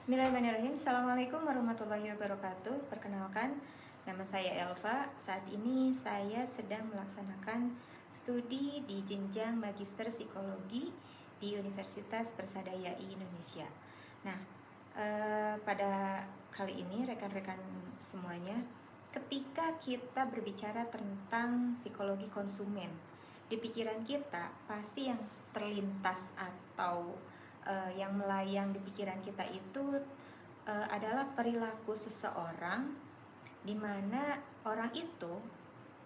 Bismillahirrahmanirrahim. Assalamualaikum warahmatullahi wabarakatuh. Perkenalkan, nama saya Elva. Saat ini saya sedang melaksanakan studi di jenjang Magister Psikologi di Universitas Persadaiai Indonesia. Nah, pada kali ini rekan-rekan semuanya, ketika kita berbicara tentang psikologi konsumen, di pikiran kita pasti yang terlintas atau yang melayang di pikiran kita itu adalah perilaku seseorang, di mana orang itu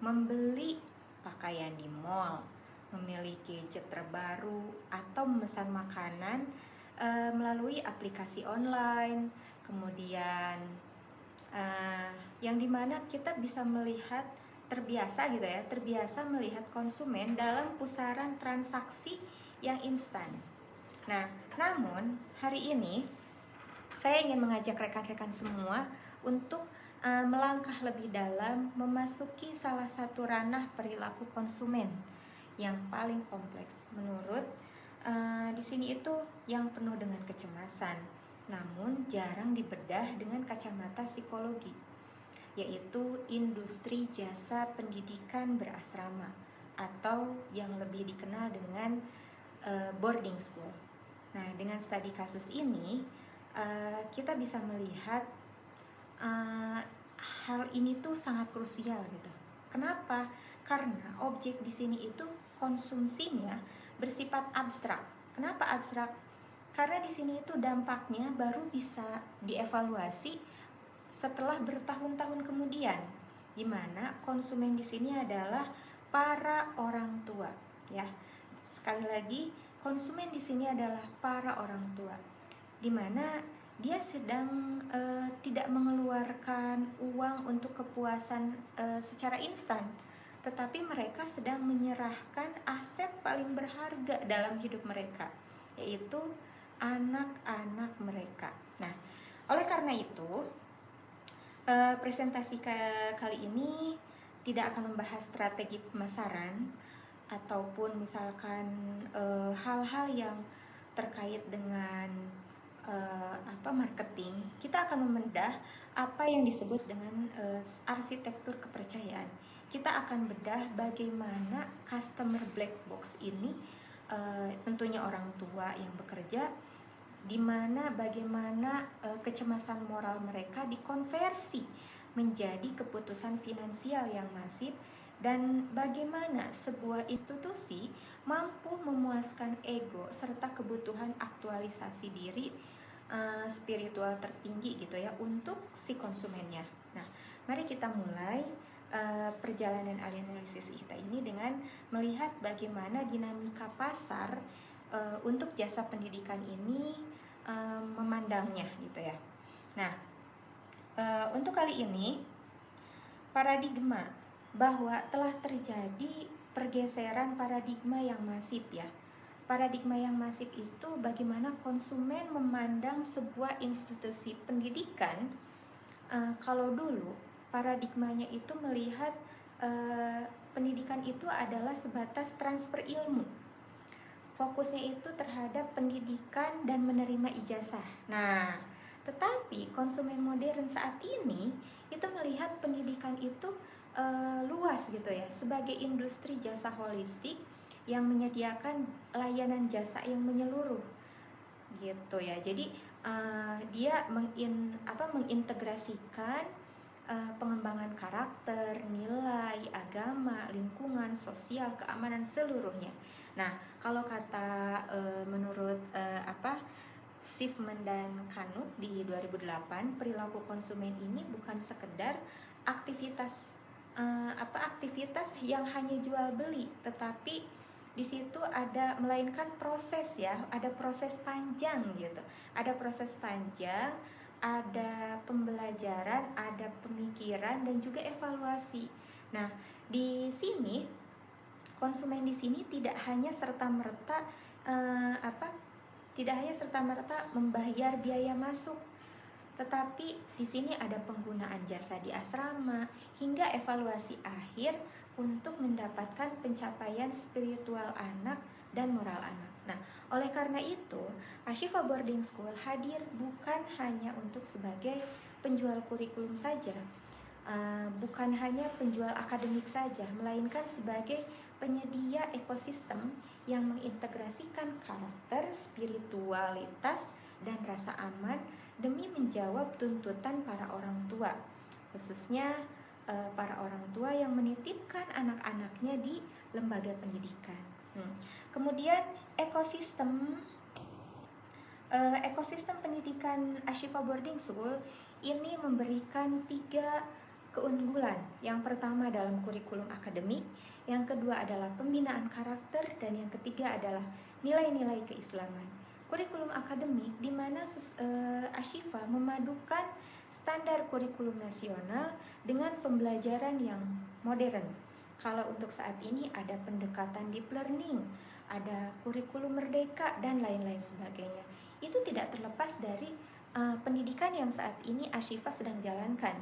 membeli pakaian di mall, memiliki gadget terbaru, atau memesan makanan melalui aplikasi online. Kemudian yang dimana kita bisa melihat terbiasa melihat konsumen dalam pusaran transaksi yang instan. Nah, namun hari ini saya ingin mengajak rekan-rekan semua untuk melangkah lebih dalam, memasuki salah satu ranah perilaku konsumen yang paling kompleks menurut di sini itu yang penuh dengan kecemasan, namun jarang dibedah dengan kacamata psikologi, yaitu industri jasa pendidikan berasrama atau yang lebih dikenal dengan boarding school. Nah, dengan studi kasus ini kita bisa melihat hal ini tuh sangat krusial gitu. Kenapa? Karena objek di sini itu konsumsinya bersifat abstrak. Kenapa abstrak? Karena di sini itu dampaknya baru bisa dievaluasi setelah bertahun-tahun kemudian, di mana konsumen di sini adalah para orang tua, ya. Sekali lagi, konsumen di sini adalah para orang tua, di mana dia sedang tidak mengeluarkan uang untuk kepuasan secara instan, tetapi mereka sedang menyerahkan aset paling berharga dalam hidup mereka, yaitu anak-anak mereka. Nah, oleh karena itu, presentasi kali ini tidak akan membahas strategi pemasaran ataupun misalkan hal-hal yang terkait dengan marketing. Kita akan membedah apa yang disebut dengan arsitektur kepercayaan. Kita akan bedah bagaimana customer black box ini, tentunya orang tua yang bekerja, di mana bagaimana kecemasan moral mereka dikonversi menjadi keputusan finansial yang masif, dan bagaimana sebuah institusi mampu memuaskan ego serta kebutuhan aktualisasi diri spiritual tertinggi gitu ya untuk si konsumennya. Nah, mari kita mulai perjalanan analisis kita ini dengan melihat bagaimana dinamika pasar untuk jasa pendidikan ini memandangnya gitu ya. Nah, untuk kali ini paradigma bahwa telah terjadi pergeseran paradigma yang masif ya. Paradigma yang masif itu bagaimana konsumen memandang sebuah institusi pendidikan. Kalau dulu paradigmanya itu melihat pendidikan itu adalah sebatas transfer ilmu. Fokusnya itu terhadap pendidikan dan menerima ijazah. Nah, tetapi konsumen modern saat ini itu melihat pendidikan itu luas gitu ya, sebagai industri jasa holistik yang menyediakan layanan jasa yang menyeluruh gitu ya. Jadi dia mengintegrasikan pengembangan karakter, nilai, agama, lingkungan, sosial, keamanan seluruhnya. Nah, kalau kata menurut Sifman dan Kanuk di 2008, perilaku konsumen ini bukan sekedar aktivitas yang hanya jual beli, tetapi di situ ada melainkan proses ya, ada proses panjang gitu, ada proses panjang, ada pembelajaran, ada pemikiran dan juga evaluasi. Nah, di sini konsumen di sini tidak hanya serta-merta membayar biaya masuk, tetapi di sini ada penggunaan jasa di asrama hingga evaluasi akhir untuk mendapatkan pencapaian spiritual anak dan moral anak. Nah, oleh karena itu, Ashifa Boarding School hadir bukan hanya untuk sebagai penjual kurikulum saja, bukan hanya penjual akademik saja, melainkan sebagai penyedia ekosistem yang mengintegrasikan karakter, spiritualitas, dan rasa aman demi menjawab tuntutan para orang tua, khususnya para orang tua yang menitipkan anak-anaknya di lembaga pendidikan. Kemudian ekosistem pendidikan Ashifa Boarding School ini memberikan 3 keunggulan. Yang pertama dalam kurikulum akademik, yang kedua adalah pembinaan karakter, dan yang ketiga adalah nilai-nilai keislaman. Kurikulum akademik di mana Ashifa memadukan standar kurikulum nasional dengan pembelajaran yang modern. Kalau untuk saat ini ada pendekatan deep learning, ada kurikulum merdeka, dan lain-lain sebagainya. Itu tidak terlepas dari pendidikan yang saat ini Ashifa sedang jalankan.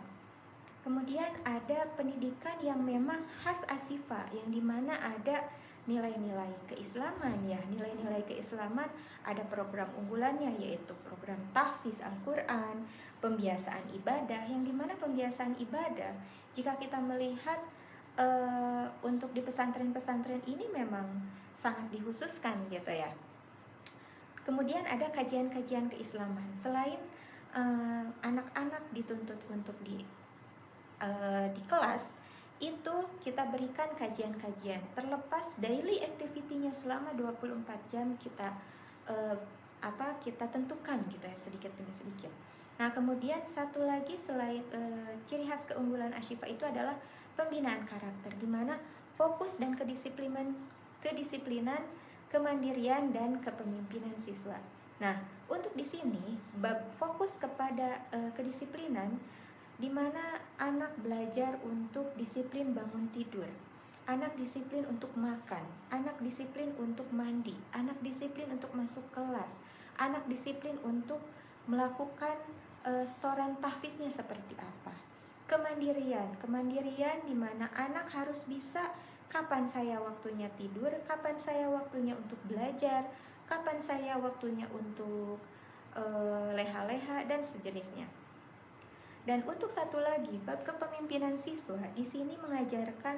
Kemudian ada pendidikan yang memang khas Ashifa, yang dimana ada nilai-nilai keislaman ya. Nilai-nilai keislaman ada program unggulannya, yaitu program tahfiz Al-Quran, pembiasaan ibadah, yang dimana pembiasaan ibadah jika kita melihat untuk di pesantren-pesantren ini memang sangat dikhususkan gitu ya. Kemudian ada kajian-kajian keislaman. Selain anak-anak dituntut untuk di kelas, itu kita berikan kajian-kajian. Terlepas daily activity-nya selama 24 jam kita kita tentukan gitu ya, sedikit demi sedikit. Nah, kemudian satu lagi selain ciri khas keunggulan Ashifa itu adalah pembinaan karakter, di mana fokus dan kedisiplinan, kemandirian, dan kepemimpinan siswa. Nah, untuk di sini fokus kepada kedisiplinan, di mana anak belajar untuk disiplin bangun tidur, anak disiplin untuk makan, anak disiplin untuk mandi, anak disiplin untuk masuk kelas, anak disiplin untuk melakukan setoran tahfiznya seperti apa. Kemandirian di mana anak harus bisa kapan saya waktunya tidur, kapan saya waktunya untuk belajar, kapan saya waktunya untuk leha-leha dan sejenisnya. Dan untuk satu lagi, bab kepemimpinan siswa di sini mengajarkan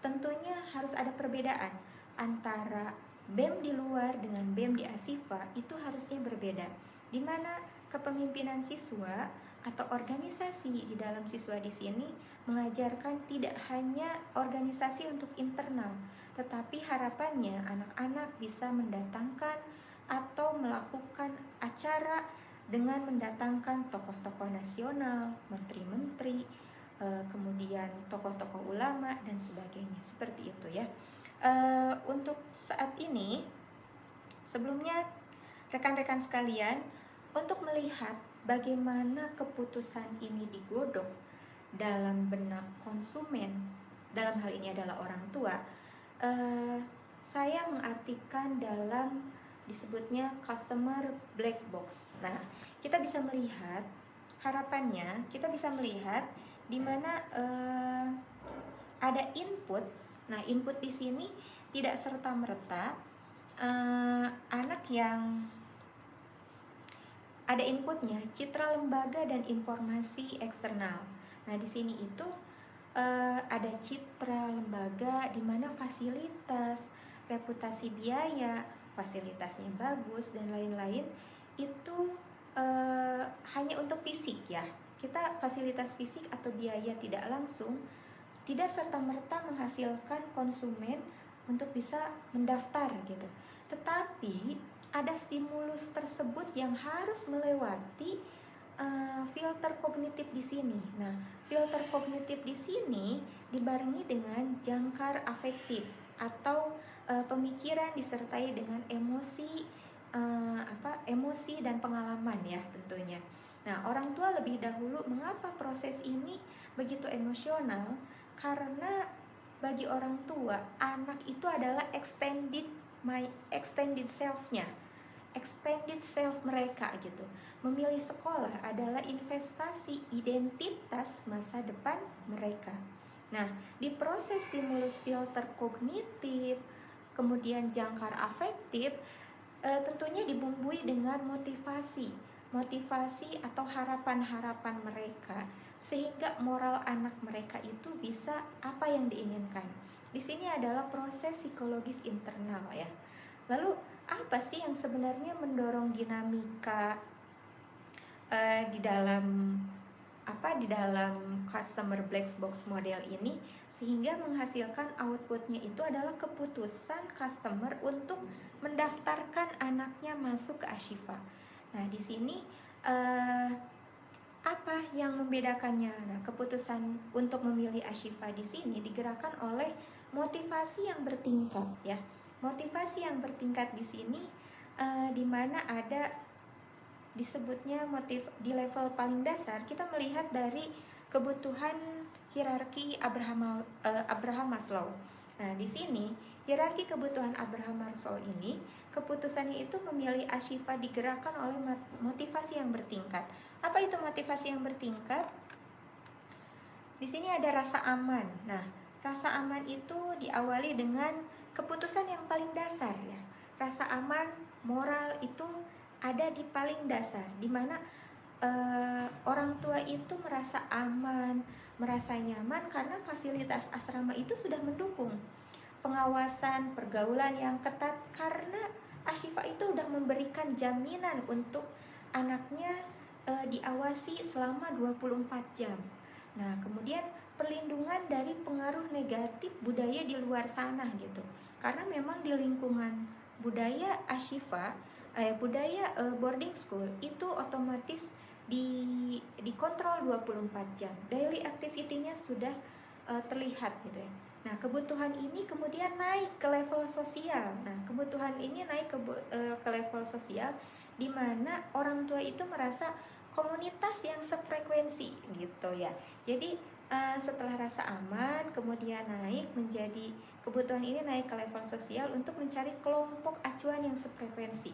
tentunya harus ada perbedaan antara BEM di luar dengan BEM di Ashifa, itu harusnya berbeda. Di mana kepemimpinan siswa atau organisasi di dalam siswa di sini mengajarkan tidak hanya organisasi untuk internal, tetapi harapannya anak-anak bisa mendatangkan atau melakukan acara dengan mendatangkan tokoh-tokoh nasional, menteri-menteri, kemudian tokoh-tokoh ulama dan sebagainya, seperti itu ya. Untuk saat ini, sebelumnya rekan-rekan sekalian, untuk melihat bagaimana keputusan ini digodok dalam benak konsumen, dalam hal ini adalah orang tua, saya mengartikan dalam disebutnya customer black box. Nah, kita bisa melihat, harapannya kita bisa melihat di mana ada input. Nah, input di sini tidak serta-merta anak yang ada inputnya citra lembaga dan informasi eksternal. Nah, di sini itu ada citra lembaga di mana fasilitas, reputasi biaya, fasilitasnya bagus dan lain-lain itu hanya untuk fisik ya. Kita fasilitas fisik atau biaya tidak langsung tidak serta-merta menghasilkan konsumen untuk bisa mendaftar gitu. Tetapi ada stimulus tersebut yang harus melewati filter kognitif di sini. Nah, filter kognitif di sini dibarengi dengan jangkar afektif atau pemikiran disertai dengan emosi, emosi dan pengalaman ya tentunya. Nah, orang tua lebih dahulu, mengapa proses ini begitu emosional? Karena bagi orang tua, anak itu adalah extended self-nya, extended self mereka gitu. Memilih sekolah adalah investasi identitas masa depan mereka. Nah, di proses stimulus filter kognitif, kemudian jangkar afektif, tentunya dibumbui dengan motivasi atau harapan-harapan mereka, sehingga moral anak mereka itu bisa apa yang diinginkan. Di sini adalah proses psikologis internal ya. Lalu apa sih yang sebenarnya mendorong dinamika di dalam customer black box model ini, sehingga menghasilkan outputnya itu adalah keputusan customer untuk mendaftarkan anaknya masuk ke Ashifa. Nah, di sini apa yang membedakannya? Nah, keputusan untuk memilih Ashifa di sini digerakkan oleh motivasi yang bertingkat ya. Motivasi yang bertingkat di sini di mana ada disebutnya motif di level paling dasar. Kita melihat dari kebutuhan hierarki Abraham Maslow. Nah, di sini hierarki kebutuhan Abraham Maslow ini, keputusannya itu memilih Ashifa digerakkan oleh motivasi yang bertingkat. Apa itu motivasi yang bertingkat? Di sini ada rasa aman. Nah, rasa aman itu diawali dengan keputusan yang paling dasar ya. Rasa aman moral itu ada di paling dasar, di mana orang tua itu merasa aman, merasa nyaman karena fasilitas asrama itu sudah mendukung pengawasan, pergaulan yang ketat, karena Ashifa itu sudah memberikan jaminan untuk anaknya diawasi selama 24 jam. Nah, kemudian perlindungan dari pengaruh negatif budaya di luar sana gitu. Karena memang di lingkungan budaya Ashifa, budaya boarding school itu otomatis dikontrol 24 jam. Daily activity-nya sudah terlihat gitu ya. Nah, kebutuhan ini kemudian naik ke level sosial. Nah, kebutuhan ini naik ke level sosial, di mana orang tua itu merasa komunitas yang sefrekuensi gitu ya. Jadi setelah rasa aman kemudian naik menjadi kebutuhan ini naik ke level sosial untuk mencari kelompok acuan yang sefrekuensi.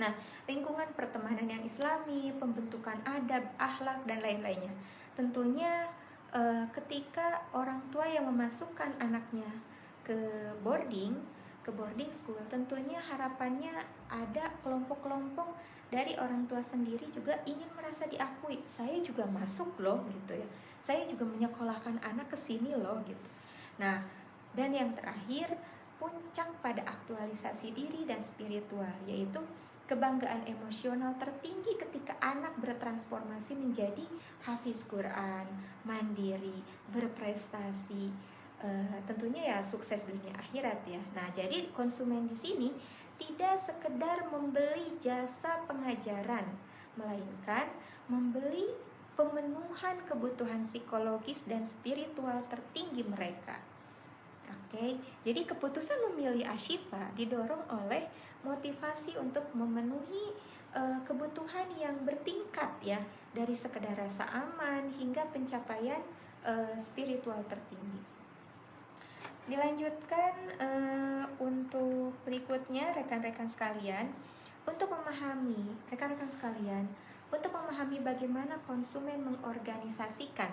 Nah, lingkungan pertemanan yang islami, pembentukan adab, akhlak, dan lain-lainnya. Tentunya ketika orang tua yang memasukkan anaknya ke boarding school, tentunya harapannya ada kelompok-kelompok dari orang tua sendiri juga ingin merasa diakui. Saya juga masuk loh gitu ya. Saya juga menyekolahkan anak ke sini loh gitu. Nah, dan yang terakhir, puncak pada aktualisasi diri dan spiritual, yaitu kebanggaan emosional tertinggi ketika anak bertransformasi menjadi hafiz Quran, mandiri, berprestasi, tentunya ya sukses dunia akhirat ya. Nah, jadi konsumen di sini tidak sekedar membeli jasa pengajaran, melainkan membeli pemenuhan kebutuhan psikologis dan spiritual tertinggi mereka. Oke, jadi keputusan memilih Ashifa didorong oleh motivasi untuk memenuhi kebutuhan yang bertingkat ya, dari sekedar rasa aman hingga pencapaian spiritual tertinggi. Dilanjutkan untuk berikutnya rekan-rekan sekalian, untuk memahami bagaimana konsumen mengorganisasikan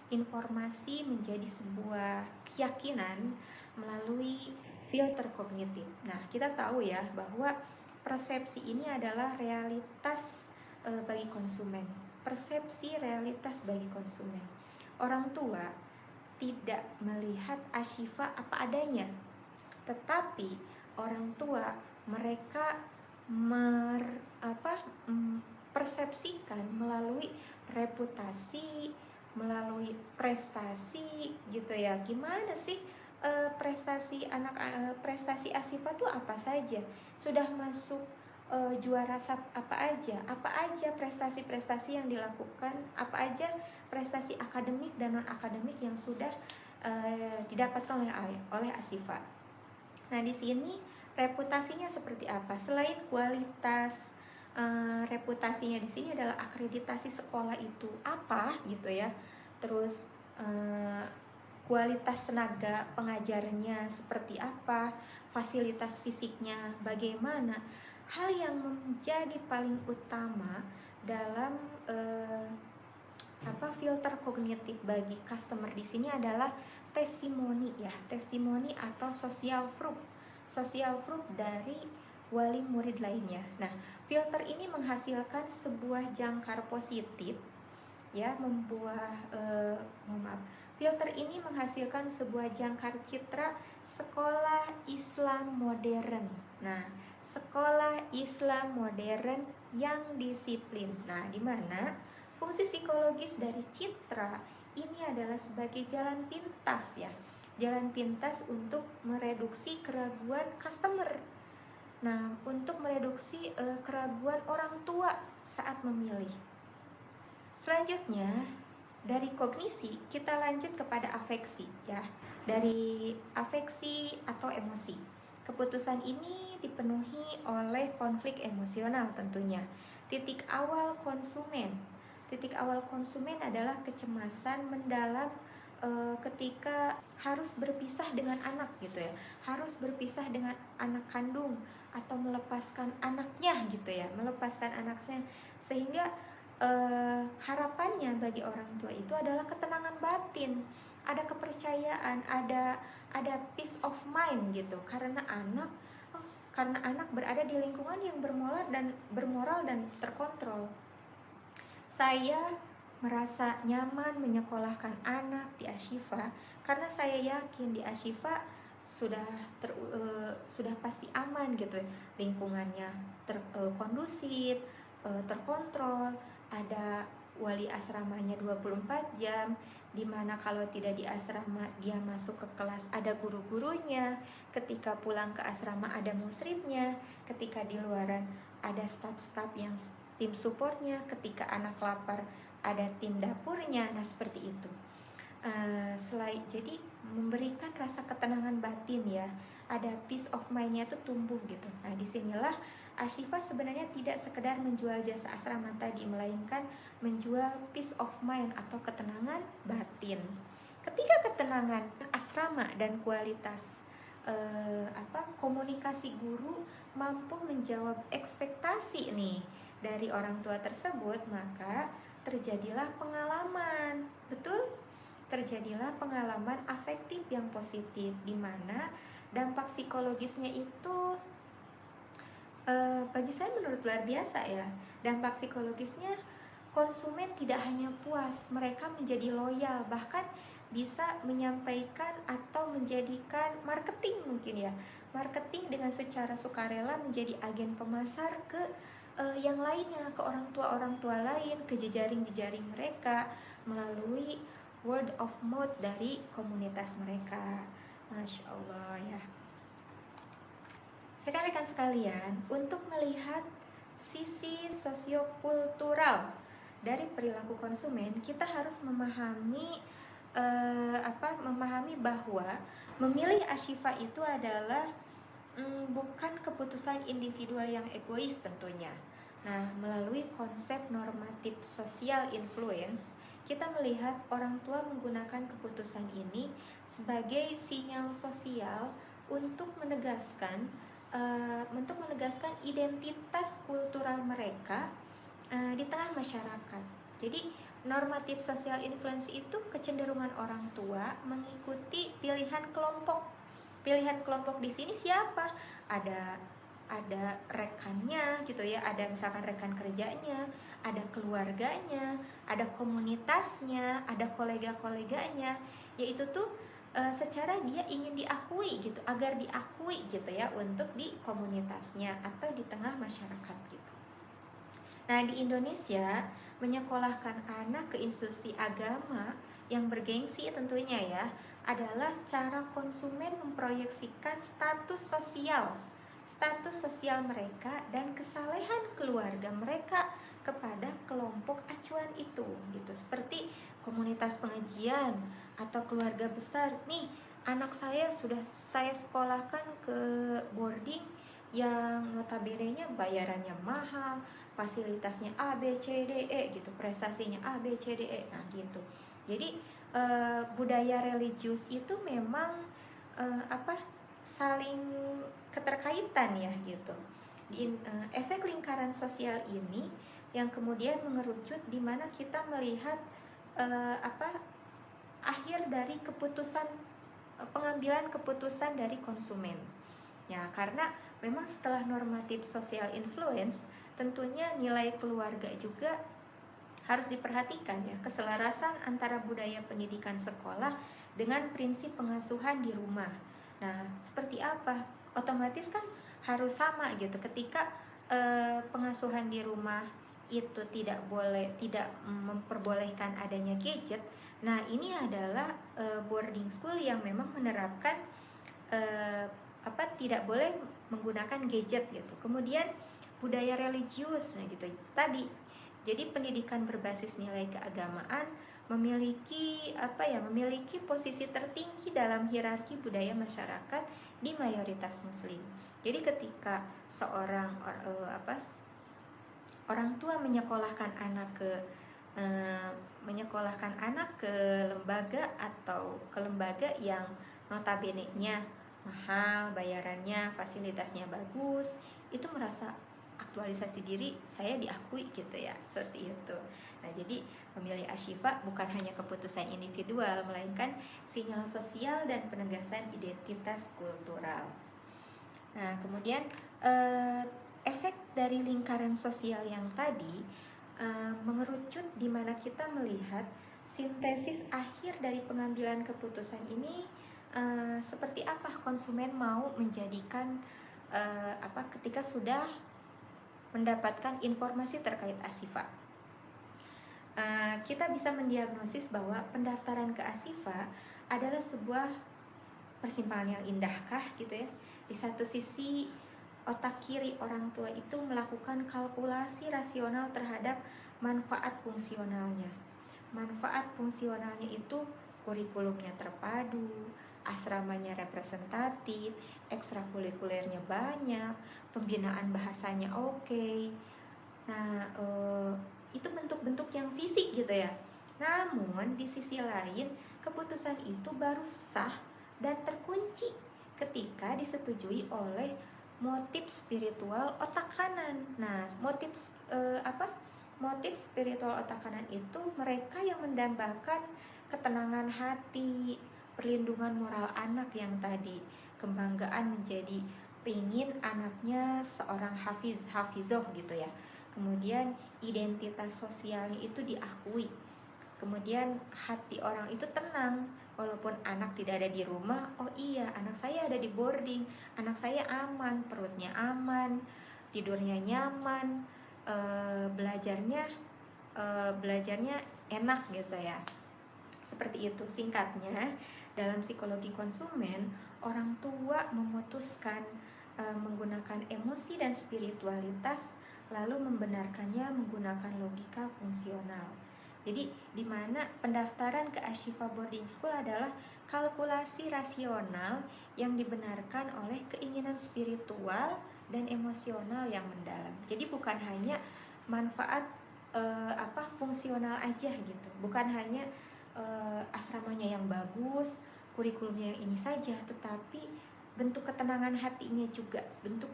informasi menjadi sebuah keyakinan melalui filter kognitif. Nah, kita tahu ya bahwa persepsi ini adalah realitas bagi konsumen. Persepsi realitas bagi konsumen. Orang tua tidak melihat Ashifa apa adanya, tetapi orang tua mereka persepsikan melalui reputasi, melalui prestasi gitu ya. Gimana sih prestasi prestasi Ashifa tuh apa saja? Sudah masuk juara apa aja prestasi-prestasi yang dilakukan, apa aja prestasi akademik dan non akademik yang sudah didapatkan oleh Ashifa. Nah, di sini reputasinya seperti apa? Selain kualitas, reputasinya di sini adalah akreditasi sekolah itu apa gitu ya. Terus kualitas tenaga pengajarnya seperti apa, fasilitas fisiknya bagaimana. Hal yang menjadi paling utama dalam filter kognitif bagi customer di sini adalah testimoni ya, testimoni atau social proof. social proof dari wali murid lainnya. Nah, filter ini menghasilkan sebuah jangkar positif, ya, filter ini menghasilkan sebuah jangkar citra sekolah Islam modern. Nah, sekolah Islam modern yang disiplin. Nah, di mana fungsi psikologis dari citra ini adalah sebagai jalan pintas, ya, jalan pintas untuk mereduksi keraguan customer. Nah, untuk mereduksi keraguan orang tua saat memilih. Selanjutnya, dari kognisi kita lanjut kepada afeksi, ya. Dari afeksi atau emosi. Keputusan ini dipenuhi oleh konflik emosional tentunya. Titik awal konsumen. Titik awal konsumen adalah kecemasan mendalam ketika harus berpisah dengan anak, gitu ya. Harus berpisah dengan anak kandung atau melepaskan anaknya, gitu ya. Melepaskan anaknya, sehingga harapannya bagi orang tua itu adalah ketenangan batin, ada kepercayaan, ada peace of mind gitu, karena anak berada di lingkungan yang bermoral dan terkontrol. Saya merasa nyaman menyekolahkan anak di Ashifa karena saya yakin di Ashifa sudah pasti aman gitu ya, lingkungannya kondusif, terkontrol, ada wali asramanya 24 jam, dimana kalau tidak di asrama dia masuk ke kelas ada guru-gurunya, ketika pulang ke asrama ada musribnya, ketika di luaran ada staff-staff yang tim supportnya, ketika anak lapar ada tim dapurnya. Nah, seperti itu. Jadi memberikan rasa ketenangan batin, ya, ada peace of mind-nya itu tumbuh gitu. Nah, disinilah Ashifa sebenarnya tidak sekedar menjual jasa asrama tadi, melainkan menjual peace of mind atau ketenangan batin. Ketika ketenangan asrama dan kualitas komunikasi guru mampu menjawab ekspektasi nih dari orang tua tersebut, maka terjadilah pengalaman, betul? Terjadilah pengalaman afektif yang positif, di mana dampak psikologisnya itu bagi saya menurut luar biasa, ya. Dampak psikologisnya, konsumen tidak hanya puas, mereka menjadi loyal, bahkan bisa menyampaikan atau menjadikan marketing mungkin, ya, marketing dengan secara sukarela menjadi agen pemasar ke yang lainnya, ke orang tua lain, ke jejaring mereka melalui word of mouth dari komunitas mereka. Masya Allah, ya. Rekan-rekan sekalian, untuk melihat sisi sosiokultural dari perilaku konsumen, kita harus memahami bahwa memilih Ashifa itu adalah bukan keputusan individual yang egois tentunya. Nah, melalui konsep normatif social influence, kita melihat orang tua menggunakan keputusan ini sebagai sinyal sosial untuk menegaskan identitas kultural mereka di tengah masyarakat. Jadi normatif social influence itu kecenderungan orang tua mengikuti pilihan kelompok. Pilihan kelompok di sini siapa? Ada rekannya gitu ya, ada misalkan rekan kerjanya, ada keluarganya, ada komunitasnya, ada kolega-koleganya, yaitu tuh secara dia ingin diakui gitu, agar diakui gitu ya, untuk di komunitasnya atau di tengah masyarakat gitu. Nah, di Indonesia menyekolahkan anak ke institusi agama yang bergengsi tentunya, ya, adalah cara konsumen memproyeksikan status sosial mereka dan kesalehan keluarga mereka kepada kelompok acuan itu gitu. Seperti komunitas pengajian atau keluarga besar. Nih, anak saya sudah saya sekolahkan ke boarding yang notabene-nya bayarannya mahal, fasilitasnya A B C D E gitu, prestasinya A B C D E. Nah, gitu. Jadi budaya religius itu memang saling keterkaitan, ya, gitu. Efek lingkaran sosial ini yang kemudian mengerucut di mana kita melihat akhir dari pengambilan keputusan dari konsumen. Ya, karena memang setelah normatif social influence, tentunya nilai keluarga juga harus diperhatikan ya, keselarasan antara budaya pendidikan sekolah dengan prinsip pengasuhan di rumah. Nah, seperti apa? Otomatis kan harus sama gitu. Ketika pengasuhan di rumah itu tidak memperbolehkan adanya gadget. Nah, ini adalah boarding school yang memang menerapkan tidak boleh menggunakan gadget gitu. Kemudian budaya religius, nah gitu tadi. Jadi pendidikan berbasis nilai keagamaan memiliki posisi tertinggi dalam hierarki budaya masyarakat di mayoritas muslim. Jadi ketika seorang orang tua menyekolahkan anak ke lembaga atau ke lembaga yang notabene-nya mahal, bayarannya, fasilitasnya bagus, itu merasa aktualisasi diri saya diakui gitu ya, seperti itu. Nah, jadi memilih Ashifa bukan hanya keputusan individual, melainkan sinyal sosial dan penegasan identitas kultural. Nah, kemudian efek dari lingkaran sosial yang tadi mengerucut di mana kita melihat sintesis akhir dari pengambilan keputusan ini seperti apa konsumen mau menjadikan ketika sudah mendapatkan informasi terkait Ashifa. Kita bisa mendiagnosis bahwa pendaftaran ke Ashifa adalah sebuah persimpangan yang indahkah gitu ya. Di satu sisi otak kiri orang tua itu melakukan kalkulasi rasional terhadap manfaat fungsionalnya. Manfaat fungsionalnya itu kurikulumnya terpadu, asramanya representatif, ekstrakurikulernya banyak, pembinaan bahasanya oke. Nah, itu bentuk-bentuk yang fisik gitu ya. Namun di sisi lain, keputusan itu baru sah dan terkunci ketika disetujui oleh motif spiritual otak kanan. Nah, motif spiritual otak kanan itu mereka yang mendambakan ketenangan hati, perlindungan moral anak yang tadi, kebanggaan menjadi pengin anaknya seorang hafizoh gitu ya. Kemudian identitas sosialnya itu diakui. Kemudian hati orang itu tenang walaupun anak tidak ada di rumah. Oh iya, anak saya ada di boarding, anak saya aman, perutnya aman, tidurnya nyaman, belajarnya enak gitu ya. Seperti itu. Singkatnya, dalam psikologi konsumen, orang tua memutuskan menggunakan emosi dan spiritualitas, lalu membenarkannya menggunakan logika fungsional. Jadi di mana pendaftaran ke Ashifa Boarding School adalah kalkulasi rasional yang dibenarkan oleh keinginan spiritual dan emosional yang mendalam. Jadi bukan hanya manfaat fungsional aja gitu. Bukan hanya asramanya yang bagus, kurikulumnya yang ini saja, tetapi bentuk ketenangan hatinya juga, bentuk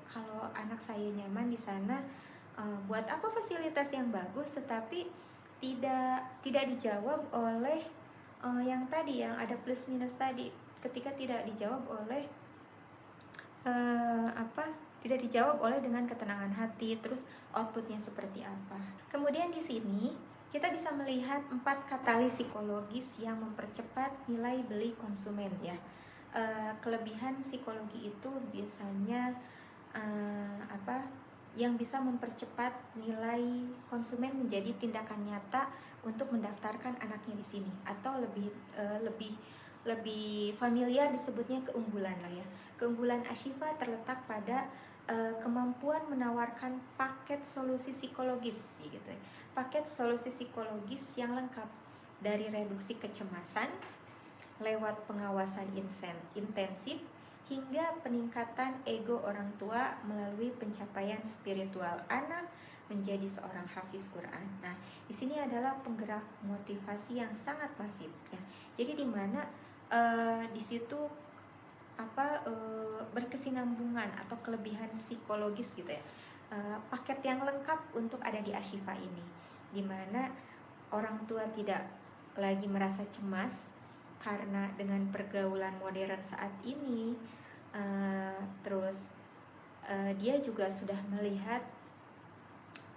kalau anak saya nyaman di sana, buat apa fasilitas yang bagus tetapi tidak dijawab oleh yang tadi, yang ada plus minus tadi, ketika tidak dijawab oleh tidak dijawab oleh dengan ketenangan hati, terus outputnya seperti apa. Kemudian di sini kita bisa melihat 4 katalis psikologis yang mempercepat nilai beli konsumen ya. Kelebihan psikologi itu biasanya yang bisa mempercepat nilai konsumen menjadi tindakan nyata untuk mendaftarkan anaknya di sini, atau lebih familiar disebutnya keunggulan lah ya. Keunggulan Ashifa terletak pada kemampuan menawarkan paket solusi psikologis gitu. Paket solusi psikologis yang lengkap, dari reduksi kecemasan lewat pengawasan intensif hingga peningkatan ego orang tua melalui pencapaian spiritual anak menjadi seorang hafiz Quran. Nah, di sini adalah penggerak motivasi yang sangat masif ya. Jadi di mana di situ berkesinambungan atau kelebihan psikologis gitu ya. Paket yang lengkap untuk ada di Ashifa ini, di mana orang tua tidak lagi merasa cemas karena dengan pergaulan modern saat ini Terus dia juga sudah melihat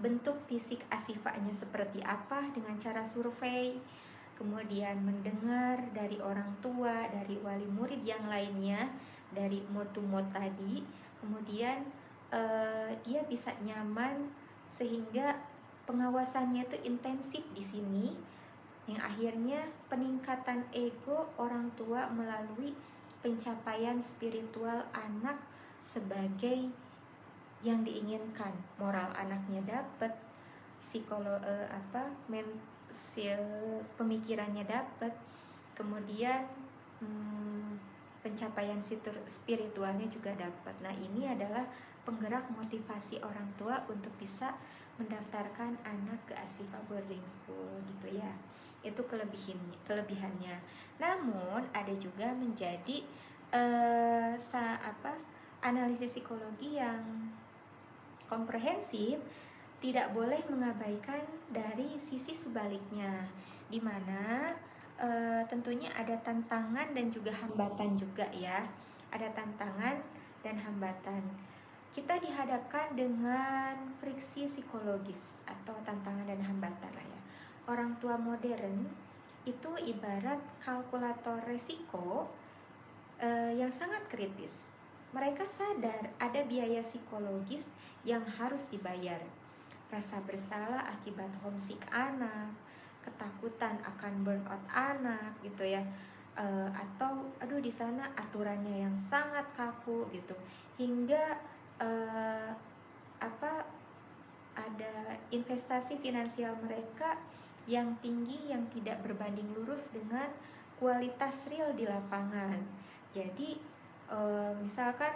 bentuk fisik asifanya seperti apa dengan cara survei, kemudian mendengar dari orang tua, dari wali murid yang lainnya, dari mod to mod tadi, kemudian dia bisa nyaman sehingga pengawasannya itu intensif di sini, yang akhirnya peningkatan ego orang tua melalui pencapaian spiritual anak sebagai yang diinginkan, moral anaknya dapat, pemikirannya dapat, kemudian pencapaian spiritualnya juga dapat. Nah, ini adalah penggerak motivasi orang tua untuk bisa mendaftarkan anak ke Asifa Boarding School gitu ya. Itu kelebihannya. Namun ada juga menjadi analisis psikologi yang komprehensif, tidak boleh mengabaikan dari sisi sebaliknya, di mana tentunya ada tantangan dan juga hambatan juga ya. Ada tantangan dan hambatan. Kita dihadapkan dengan friksi psikologis atau tantangan dan hambatan lah ya. Orang tua modern itu ibarat kalkulator resiko yang sangat kritis. Mereka sadar ada biaya psikologis yang harus dibayar. Rasa bersalah akibat homesick anak, ketakutan akan burnout anak gitu ya. Atau di sana aturannya yang sangat kaku gitu. Hingga ada investasi finansial mereka yang tinggi yang tidak berbanding lurus dengan kualitas real di lapangan. Jadi misalkan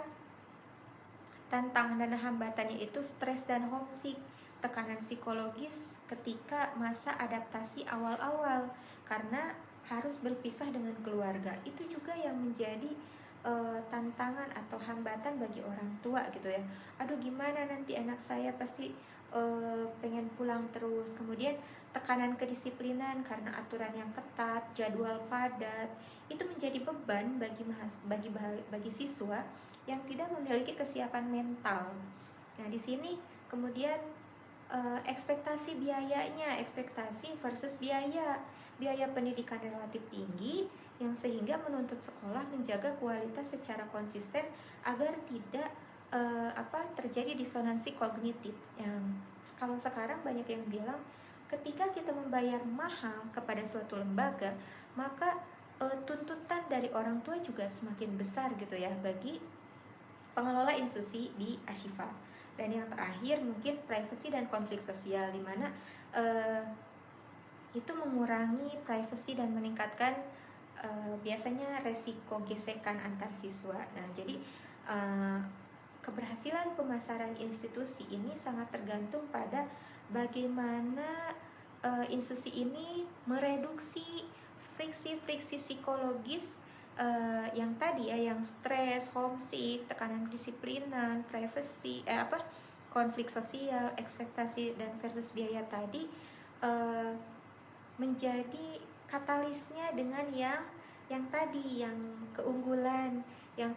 tantangan dan hambatannya itu stres dan homesick, tekanan psikologis ketika masa adaptasi awal-awal karena harus berpisah dengan keluarga. Itu juga yang menjadi tantangan atau hambatan bagi orang tua gitu ya. Gimana nanti anak saya pasti pengen pulang terus. Kemudian tekanan kedisiplinan karena aturan yang ketat, jadwal padat, itu menjadi beban bagi siswa yang tidak memiliki kesiapan mental. Nah, di sini kemudian ekspektasi biayanya, ekspektasi versus biaya pendidikan relatif tinggi yang sehingga menuntut sekolah menjaga kualitas secara konsisten agar tidak terjadi disonansi kognitif. Yang kalau sekarang banyak yang bilang ketika kita membayar mahal kepada suatu lembaga, maka tuntutan dari orang tua juga semakin besar gitu ya bagi pengelola institusi di Ashifa. Dan yang terakhir mungkin privacy dan konflik sosial, di mana itu mengurangi privacy dan meningkatkan biasanya resiko gesekan antar siswa. Nah, jadi keberhasilan pemasaran institusi ini sangat tergantung pada bagaimana institusi ini mereduksi friksi-friksi psikologis yang tadi ya, yang stres, homesick, tekanan kedisiplinan, privacy, konflik sosial, ekspektasi dan versus biaya tadi menjadi katalisnya dengan yang tadi, yang keunggulan yang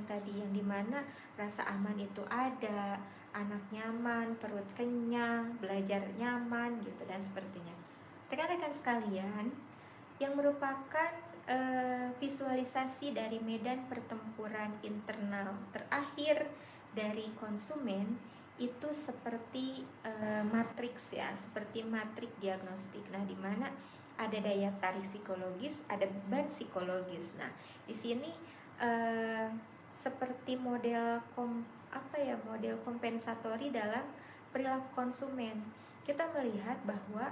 tadi, yang dimana rasa aman itu ada, anak nyaman, perut kenyang, belajar nyaman gitu dan sepertinya. Rekan-rekan sekalian, yang merupakan visualisasi dari medan pertempuran internal terakhir dari konsumen itu seperti matriks ya, seperti matrik diagnostik. Nah, di mana ada daya tarik psikologis, ada beban psikologis. Nah, di sini seperti model kompensatori dalam perilaku konsumen. Kita melihat bahwa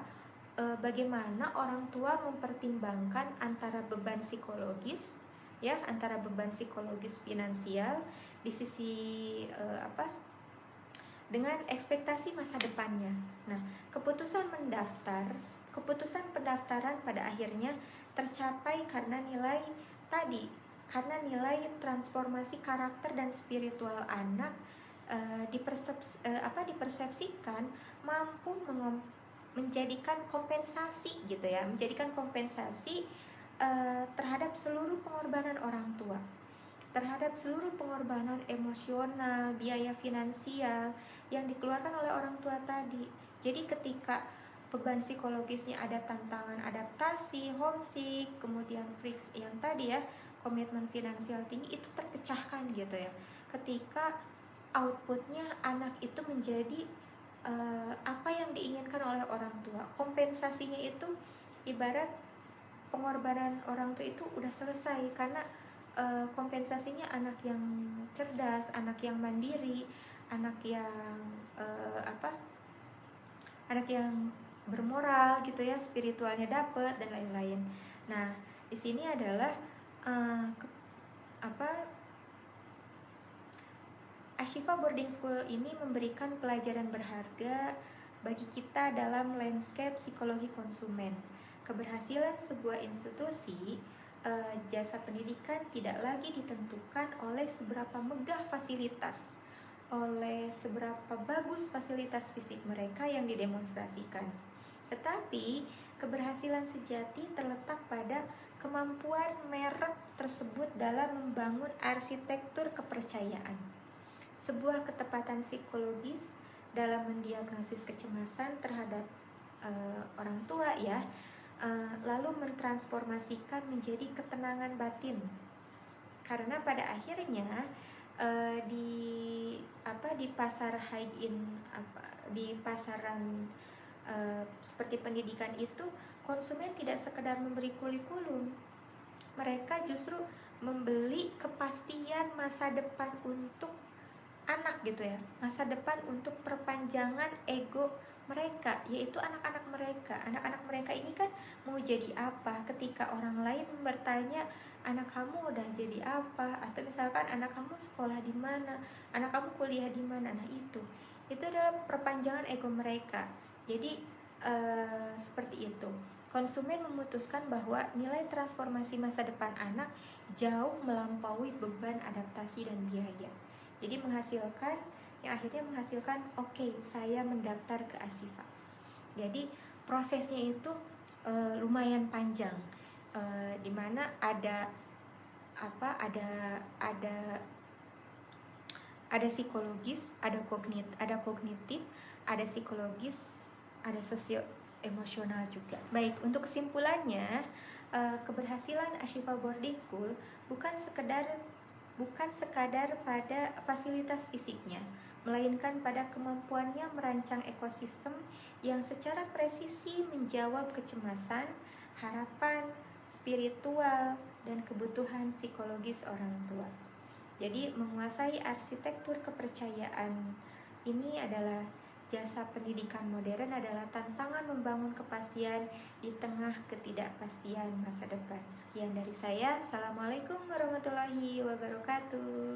bagaimana orang tua mempertimbangkan antara beban psikologis ya, antara beban psikologis finansial di sisi dengan ekspektasi masa depannya. Nah, keputusan pendaftaran pada akhirnya tercapai karena nilai transformasi karakter dan spiritual anak dipersepsikan mampu menjadikan kompensasi gitu ya, menjadikan kompensasi terhadap seluruh pengorbanan orang tua. terhadap seluruh pengorbanan emosional, biaya finansial yang dikeluarkan oleh orang tua tadi. Jadi ketika beban psikologisnya ada tantangan adaptasi, homesick, kemudian friks yang tadi ya, komitmen finansial tinggi, itu terpecahkan gitu ya. Ketika outputnya anak itu menjadi apa yang diinginkan oleh orang tua. Kompensasinya itu ibarat pengorbanan orang tua itu udah selesai, karena kompensasinya anak yang cerdas, anak yang mandiri, anak yang anak yang bermoral gitu ya, spiritualnya dapet dan lain-lain. Nah, di sini adalah Ashifa Boarding School ini memberikan pelajaran berharga bagi kita dalam landscape psikologi konsumen. Keberhasilan sebuah institusi, jasa pendidikan tidak lagi ditentukan oleh seberapa megah fasilitas, oleh seberapa bagus fasilitas fisik mereka yang didemonstrasikan. Tetapi keberhasilan sejati terletak pada kemampuan merek tersebut dalam membangun arsitektur kepercayaan, sebuah ketepatan psikologis dalam mendiagnosis kecemasan terhadap orang tua ya, lalu mentransformasikan menjadi ketenangan batin. Karena pada akhirnya di pasar high-end, di pasaran seperti pendidikan itu, konsumen tidak sekedar memberi kurikulum, mereka justru membeli kepastian masa depan untuk anak gitu ya, masa depan untuk perpanjangan ego mereka, yaitu anak-anak mereka. Anak-anak mereka ini kan mau jadi apa ketika orang lain bertanya, anak kamu udah jadi apa, atau misalkan anak kamu sekolah di mana, anak kamu kuliah di mana. Nah, itu adalah perpanjangan ego mereka. Jadi seperti itu. Konsumen memutuskan bahwa nilai transformasi masa depan anak jauh melampaui beban adaptasi dan biaya. Jadi yang akhirnya menghasilkan oke, saya mendaftar ke Ashifa. Jadi prosesnya itu lumayan panjang, dimana ada psikologis, ada kognitif, ada psikologis, ada sosio emosional juga. Baik, untuk kesimpulannya, keberhasilan Ashifa Boarding School bukan sekadar pada fasilitas fisiknya, melainkan pada kemampuannya merancang ekosistem yang secara presisi menjawab kecemasan, harapan, spiritual, dan kebutuhan psikologis orang tua. Jadi menguasai arsitektur kepercayaan ini adalah jasa pendidikan modern, adalah tantangan membangun kepastian di tengah ketidakpastian masa depan. Sekian dari saya. Assalamualaikum warahmatullahi wabarakatuh.